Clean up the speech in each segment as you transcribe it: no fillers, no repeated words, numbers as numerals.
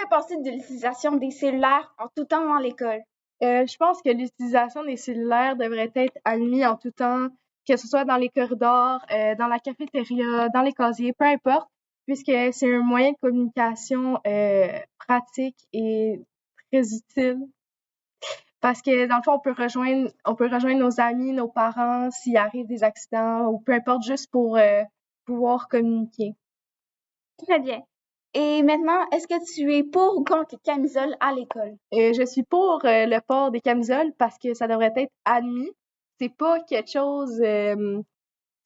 Que penses-tu de l'utilisation des cellulaires en tout temps dans l'école? Je pense que l'utilisation des cellulaires devrait être admise en tout temps, que ce soit dans les corridors, dans la cafétéria, dans les casiers, peu importe, puisque c'est un moyen de communication pratique et très utile. Parce que dans le fond, on peut rejoindre nos amis, nos parents s'il arrive des accidents ou peu importe, juste pour pouvoir communiquer. Très bien. Et maintenant, est-ce que tu es pour ou contre les camisoles à l'école? Je suis pour le port des camisoles parce que ça devrait être admis. C'est pas quelque chose,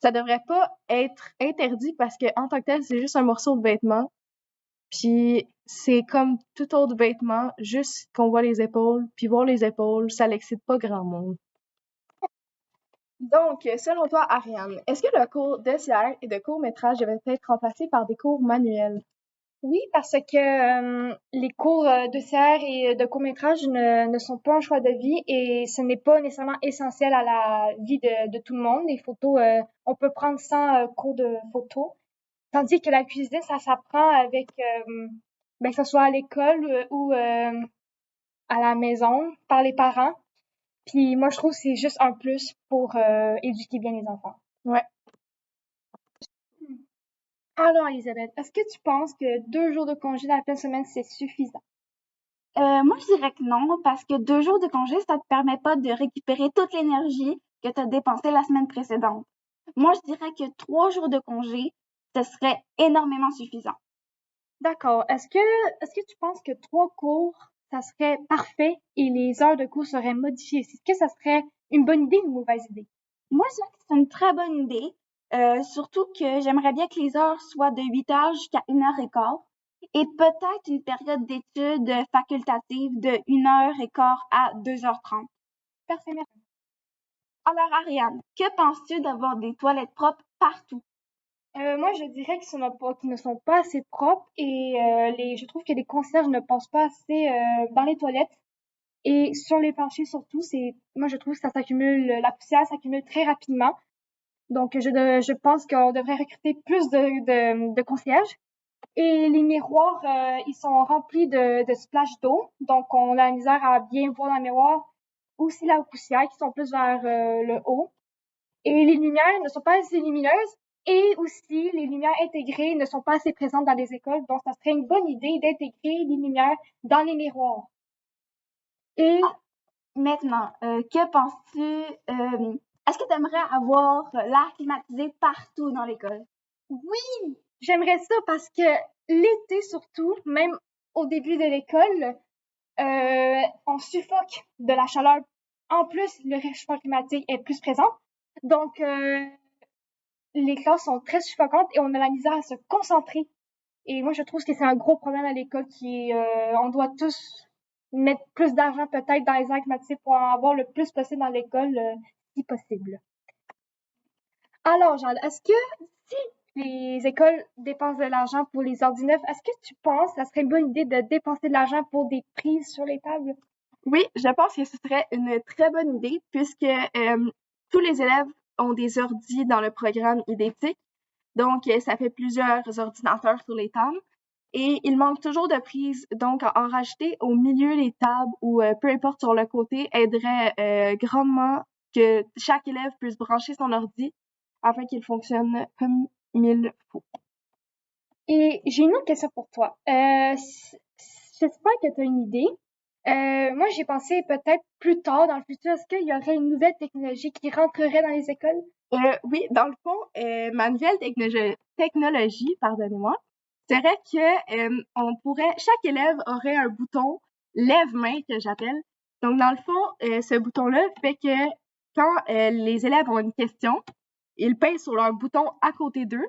ça devrait pas être interdit parce que en tant que tel, c'est juste un morceau de vêtement. Puis c'est comme tout autre vêtement, juste qu'on voit les épaules. Puis voir les épaules, ça l'excite pas grand monde. Donc, selon toi, Ariane, est-ce que le cours d'SCR et de court-métrage devait être remplacé par des cours manuels? Oui, parce que les cours de CR et de court-métrage ne sont pas un choix de vie et ce n'est pas nécessairement essentiel à la vie de tout le monde. Les photos, on peut prendre sans cours de photo. Tandis que la cuisine, ça s'apprend avec, que ce soit à l'école ou à la maison, par les parents. Puis moi, je trouve que c'est juste un plus pour éduquer bien les enfants. Ouais. Alors, Elisabeth, est-ce que tu penses que 2 jours de congé dans la pleine semaine, c'est suffisant? Moi, je dirais que non, parce que 2 jours de congé, ça te permet pas de récupérer toute l'énergie que tu as dépensée la semaine précédente. Moi, je dirais que 3 jours de congé, ce serait énormément suffisant. D'accord. Est-ce que tu penses que 3 cours, ça serait parfait et les heures de cours seraient modifiées? Est-ce que ça serait une bonne idée ou une mauvaise idée? Moi, je dirais que c'est une très bonne idée, surtout que j'aimerais bien que les heures soient de 8 heures jusqu'à 1h15 et peut-être une période d'études facultative de 1h15 à 2h30. Parfait, merci. Alors, Ariane, que penses-tu d'avoir des toilettes propres partout? Moi, je dirais qu'ils ne sont pas assez propres et je trouve que les concierges ne passent pas assez dans les toilettes et sur les planchers surtout. Moi, je trouve que la poussière s'accumule très rapidement. Donc, je pense qu'on devrait recruter plus de concierges. Et les miroirs, ils sont remplis de splashes d'eau. Donc, on a la misère à bien voir dans le miroir. Aussi la poussière qui sont plus vers le haut. Et les lumières ne sont pas assez lumineuses. Et aussi, les lumières intégrées ne sont pas assez présentes dans les écoles. Donc, ça serait une bonne idée d'intégrer les lumières dans les miroirs. Et maintenant, que penses-tu? Est-ce que tu aimerais avoir l'air climatisé partout dans l'école? Oui, j'aimerais ça parce que l'été surtout, même au début de l'école, on suffoque de la chaleur. En plus, le réchauffement climatique est plus présent. Donc, les classes sont très suffocantes et on a la misère à se concentrer. Et moi, je trouve que c'est un gros problème à l'école on doit tous mettre plus d'argent peut-être dans les airs climatisés pour en avoir le plus possible dans l'école, si possible. Alors, Jade, est-ce que si les écoles dépensent de l'argent pour les ordi neufs, est-ce que tu penses que ça serait une bonne idée de dépenser de l'argent pour des prises sur les tables? Oui, je pense que ce serait une très bonne idée puisque tous les élèves ont des ordis dans le programme IDétique. Donc, ça fait plusieurs ordinateurs sur les tables. Et il manque toujours de prises. Donc, en rajouter au milieu des tables ou peu importe sur le côté aiderait grandement que chaque élève puisse brancher son ordi afin qu'il fonctionne comme il faut. Et j'ai une autre question pour toi. J'espère que tu as une idée. Moi, j'ai pensé peut-être plus tard dans le futur, est-ce qu'il y aurait une nouvelle technologie qui rentrerait dans les écoles? Oui, dans le fond, ma nouvelle technologie, pardonnez-moi, serait que chaque élève aurait un bouton lève-main que j'appelle. Donc, dans le fond, ce bouton-là fait que quand les élèves ont une question, ils pèsent sur leur bouton à côté d'eux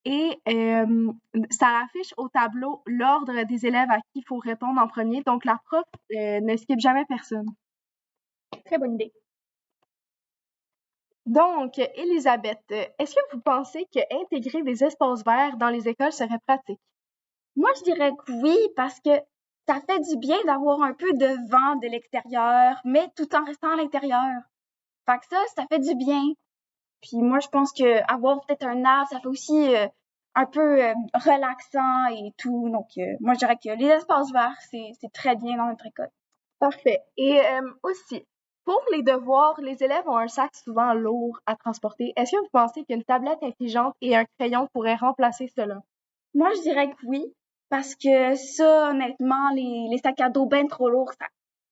et ça affiche au tableau l'ordre des élèves à qui il faut répondre en premier. Donc, la prof ne skip jamais personne. Très bonne idée. Donc, Elisabeth, est-ce que vous pensez qu'intégrer des espaces verts dans les écoles serait pratique? Moi, je dirais que oui, parce que ça fait du bien d'avoir un peu de vent de l'extérieur, mais tout en restant à l'intérieur. Fait que ça fait du bien. Puis moi, je pense que avoir peut-être un arbre, ça fait aussi un peu relaxant et tout. Donc, moi, je dirais que les espaces verts, c'est très bien dans notre école. Parfait. Et aussi, pour les devoirs, les élèves ont un sac souvent lourd à transporter. Est-ce que vous pensez qu'une tablette intelligente et un crayon pourraient remplacer cela? Moi, je dirais que oui, parce que ça, honnêtement, les sacs à dos bien trop lourds,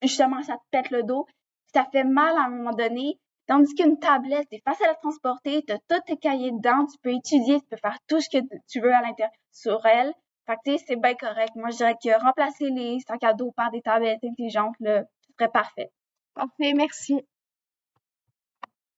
justement, ça te pète le dos, ça fait mal à un moment donné. Tandis qu'une tablette, c'est facile à transporter, tu as tous tes cahiers dedans, tu peux étudier, tu peux faire tout ce que tu veux à l'intérieur sur elle. Fait que, tu sais, c'est bien correct. Moi, je dirais que remplacer les sacs à dos par des tablettes intelligentes, là, ce serait parfait. Parfait, merci.